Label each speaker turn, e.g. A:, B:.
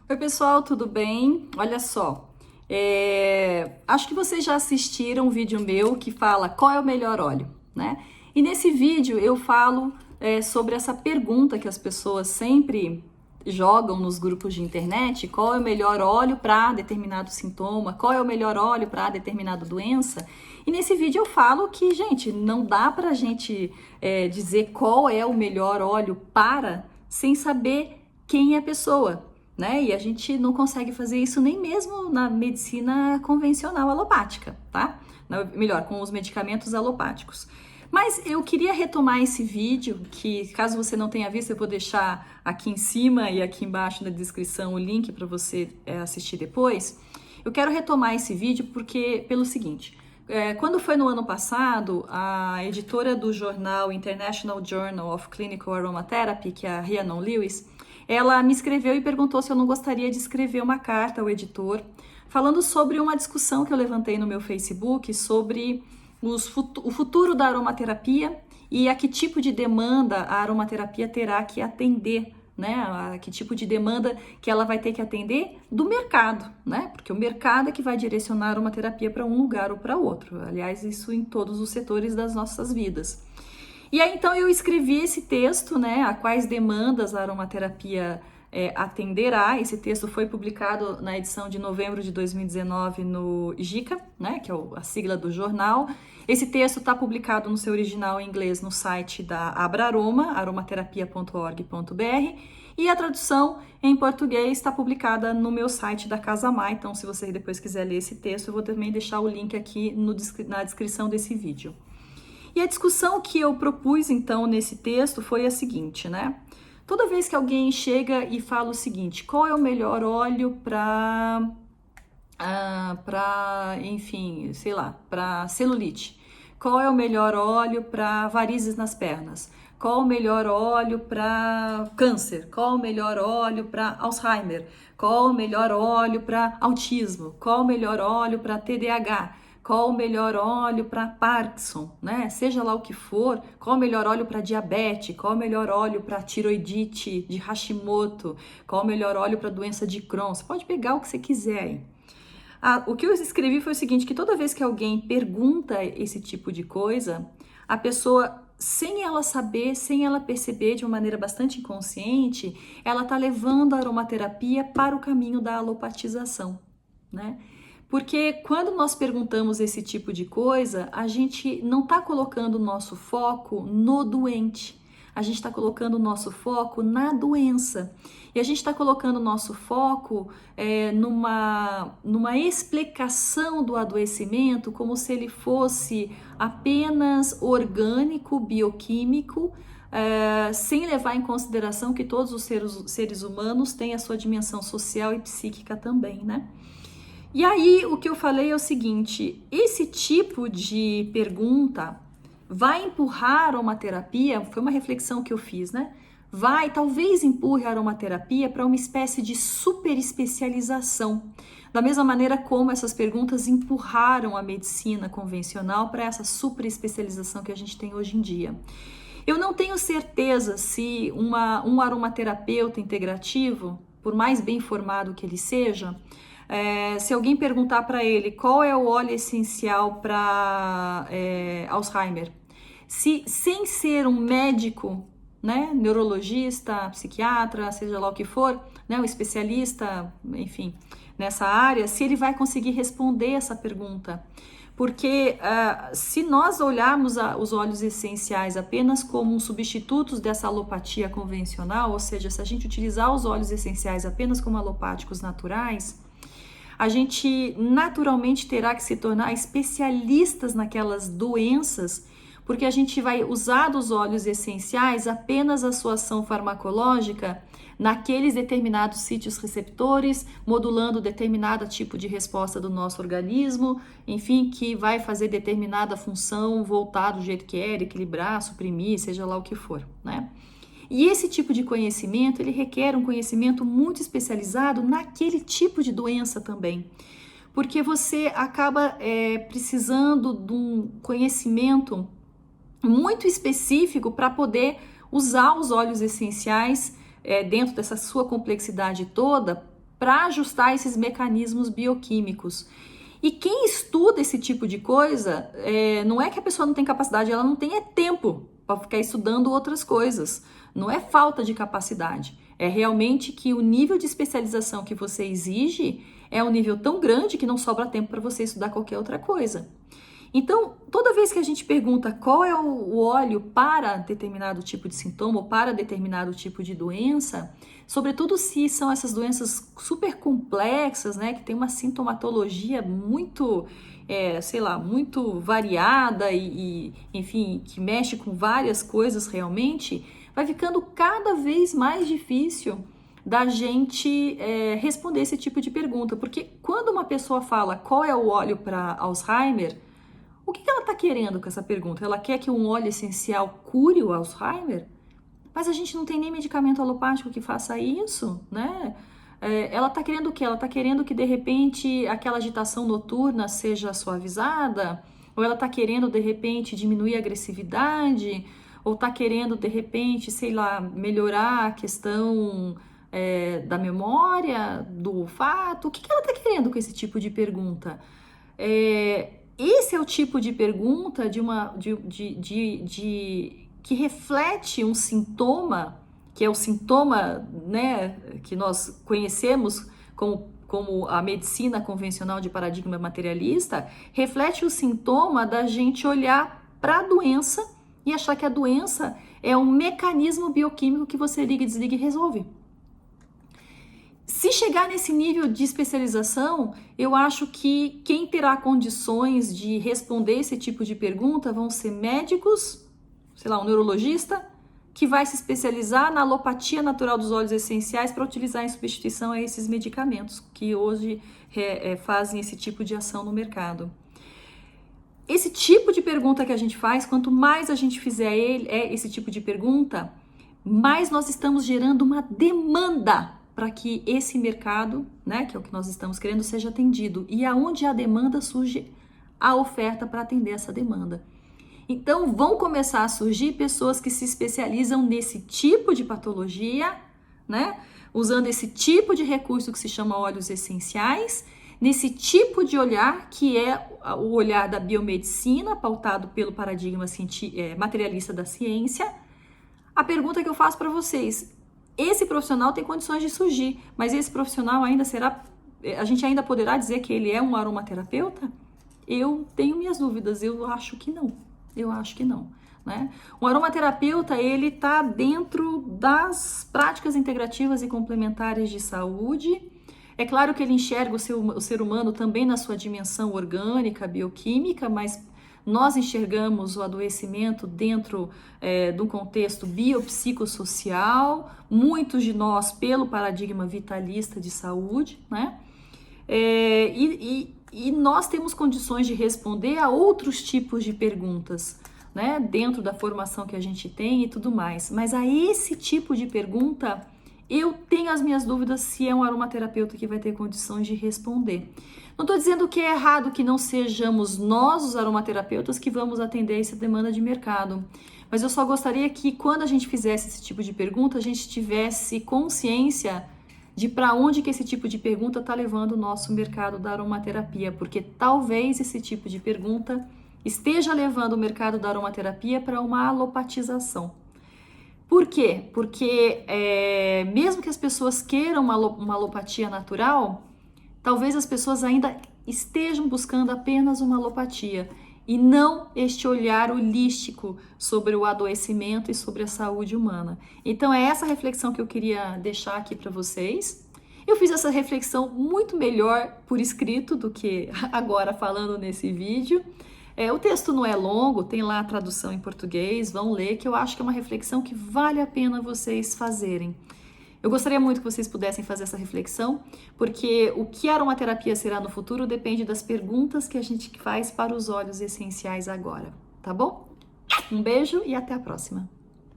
A: Oi, pessoal, tudo bem? Olha só, acho que vocês já assistiram um vídeo meu que fala qual é o melhor óleo, né? E nesse vídeo eu falo sobre essa pergunta que as pessoas sempre jogam nos grupos de internet: qual é o melhor óleo para determinado sintoma, qual é o melhor óleo para determinada doença. E nesse vídeo eu falo que, gente, não dá pra gente dizer qual é o melhor óleo para sem saber quem é a pessoa, né? E a gente não consegue fazer isso nem mesmo na medicina convencional alopática, tá? Melhor, com os medicamentos alopáticos. Mas eu queria retomar esse vídeo, que caso você não tenha visto, eu vou deixar aqui em cima e aqui embaixo na descrição o link para você assistir depois. Eu quero retomar esse vídeo porque, pelo seguinte, quando foi no ano passado, a editora do jornal International Journal of Clinical Aromatherapy, que é a Rhiannon Lewis, ela me escreveu e perguntou se eu não gostaria de escrever uma carta ao editor, falando sobre uma discussão que eu levantei no meu Facebook sobre o futuro da aromaterapia e a que tipo de demanda a aromaterapia terá que atender, né? A que tipo de demanda que ela vai ter que atender do mercado, né? Porque o mercado é que vai direcionar a aromaterapia para um lugar ou para outro. Aliás, isso em todos os setores das nossas vidas. E aí, então, eu escrevi esse texto, né? A quais demandas a aromaterapia atenderá. Esse texto foi publicado na edição de novembro de 2019 no JICA, né? Que é a sigla do jornal. Esse texto está publicado no seu original em inglês no site da Abraroma, aromaterapia.org.br, e a tradução em português está publicada no meu site da Casamar. Então, se você depois quiser ler esse texto, eu vou também deixar o link aqui na descrição desse vídeo. E a discussão que eu propus, então, nesse texto foi a seguinte, né? Toda vez que alguém chega e fala o seguinte: qual é o melhor óleo enfim, sei lá, para celulite? Qual é o melhor óleo para varizes nas pernas? Qual o melhor óleo para câncer? Qual o melhor óleo para Alzheimer? Qual o melhor óleo para autismo? Qual o melhor óleo para TDAH? Qual o melhor óleo para Parkinson, né? Seja lá o que for, qual o melhor óleo para diabetes, qual o melhor óleo para tiroidite de Hashimoto, qual o melhor óleo para doença de Crohn. Você pode pegar o que você quiser aí. O que eu escrevi foi o seguinte, que toda vez que alguém pergunta esse tipo de coisa, a pessoa, sem ela saber, sem ela perceber de uma maneira bastante inconsciente, ela está levando a aromaterapia para o caminho da alopatização, né? Porque quando nós perguntamos esse tipo de coisa, a gente não está colocando o nosso foco no doente, a gente está colocando o nosso foco na doença. E a gente está colocando o nosso foco numa explicação do adoecimento como se ele fosse apenas orgânico, bioquímico, sem levar em consideração que todos os seres humanos têm a sua dimensão social e psíquica também, né? E aí, o que eu falei é o seguinte: esse tipo de pergunta vai empurrar a aromaterapia, foi uma reflexão que eu fiz, né? Talvez empurre a aromaterapia para uma espécie de super especialização. Da mesma maneira como essas perguntas empurraram a medicina convencional para essa super especialização que a gente tem hoje em dia. Eu não tenho certeza se um aromaterapeuta integrativo, por mais bem formado que ele seja, se alguém perguntar para ele qual é o óleo essencial para Alzheimer, se sem ser um médico, né, neurologista, psiquiatra, seja lá o que for, né, um especialista, enfim, nessa área, se ele vai conseguir responder essa pergunta. Porque se nós olharmos os óleos essenciais apenas como substitutos dessa alopatia convencional, ou seja, se a gente utilizar os óleos essenciais apenas como alopáticos naturais, a gente naturalmente terá que se tornar especialistas naquelas doenças, porque a gente vai usar dos óleos essenciais apenas a sua ação farmacológica naqueles determinados sítios receptores, modulando determinado tipo de resposta do nosso organismo, enfim, que vai fazer determinada função voltar do jeito que é, equilibrar, suprimir, seja lá o que for, né? E esse tipo de conhecimento, ele requer um conhecimento muito especializado naquele tipo de doença também. Porque você acaba precisando de um conhecimento muito específico para poder usar os óleos essenciais dentro dessa sua complexidade toda para ajustar esses mecanismos bioquímicos. E quem estuda esse tipo de coisa, não é que a pessoa não tem capacidade, ela não tem tempo para ficar estudando outras coisas. Não é falta de capacidade, é realmente que o nível de especialização que você exige é um nível tão grande que não sobra tempo para você estudar qualquer outra coisa. Então, toda vez que a gente pergunta qual é o óleo para determinado tipo de sintoma ou para determinado tipo de doença, sobretudo se são essas doenças super complexas, né, que tem uma sintomatologia muito, muito variada e, enfim, que mexe com várias coisas realmente, vai ficando cada vez mais difícil da gente responder esse tipo de pergunta. Porque quando uma pessoa fala qual é o óleo para Alzheimer, o que ela está querendo com essa pergunta? Ela quer que um óleo essencial cure o Alzheimer? Mas a gente não tem nem medicamento alopático que faça isso, né? Ela está querendo o quê? Ela está querendo que, de repente, aquela agitação noturna seja suavizada? Ou ela está querendo, de repente, diminuir a agressividade? Ou está querendo, de repente, sei lá, melhorar a questão da memória, do olfato? O que ela está querendo com esse tipo de pergunta? Esse é o tipo de pergunta que reflete um sintoma, que é o sintoma, né, que nós conhecemos como a medicina convencional de paradigma materialista, reflete o sintoma da gente olhar para a doença e achar que a doença é um mecanismo bioquímico que você liga, desliga e resolve. Se chegar nesse nível de especialização, eu acho que quem terá condições de responder esse tipo de pergunta vão ser médicos, sei lá, um neurologista, que vai se especializar na alopatia natural dos óleos essenciais para utilizar em substituição a esses medicamentos que hoje fazem esse tipo de ação no mercado. Esse tipo de pergunta que a gente faz, quanto mais a gente fizer esse tipo de pergunta, mais nós estamos gerando uma demanda para que esse mercado, né, que é o que nós estamos querendo, seja atendido. E aonde há demanda, surge a oferta para atender essa demanda. Então, vão começar a surgir pessoas que se especializam nesse tipo de patologia, né, usando esse tipo de recurso que se chama óleos essenciais, nesse tipo de olhar que é o olhar da biomedicina, pautado pelo paradigma materialista da ciência. A pergunta que eu faço para vocês: esse profissional tem condições de surgir, mas esse profissional ainda a gente ainda poderá dizer que ele é um aromaterapeuta? Eu tenho minhas dúvidas, eu acho que não, né? O aromaterapeuta, ele está dentro das práticas integrativas e complementares de saúde. É claro que ele enxerga o ser humano também na sua dimensão orgânica, bioquímica, mas nós enxergamos o adoecimento dentro de um contexto biopsicossocial, muitos de nós pelo paradigma vitalista de saúde, né? E nós temos condições de responder a outros tipos de perguntas, né? Dentro da formação que a gente tem e tudo mais. Mas a esse tipo de pergunta, eu tenho as minhas dúvidas se é um aromaterapeuta que vai ter condições de responder. Não estou dizendo que é errado que não sejamos nós, os aromaterapeutas, que vamos atender essa demanda de mercado. Mas eu só gostaria que, quando a gente fizesse esse tipo de pergunta, a gente tivesse consciência de para onde que esse tipo de pergunta está levando o nosso mercado da aromaterapia. Porque talvez esse tipo de pergunta esteja levando o mercado da aromaterapia para uma alopatização. Por quê? Porque mesmo que as pessoas queiram uma alopatia natural, talvez as pessoas ainda estejam buscando apenas uma alopatia e não este olhar holístico sobre o adoecimento e sobre a saúde humana. Então é essa reflexão que eu queria deixar aqui para vocês. Eu fiz essa reflexão muito melhor por escrito do que agora falando nesse vídeo. O texto não é longo, tem lá a tradução em português, vão ler, que eu acho que é uma reflexão que vale a pena vocês fazerem. Eu gostaria muito que vocês pudessem fazer essa reflexão, porque o que a aromaterapia será no futuro depende das perguntas que a gente faz para os óleos essenciais agora, tá bom? Um beijo e até a próxima!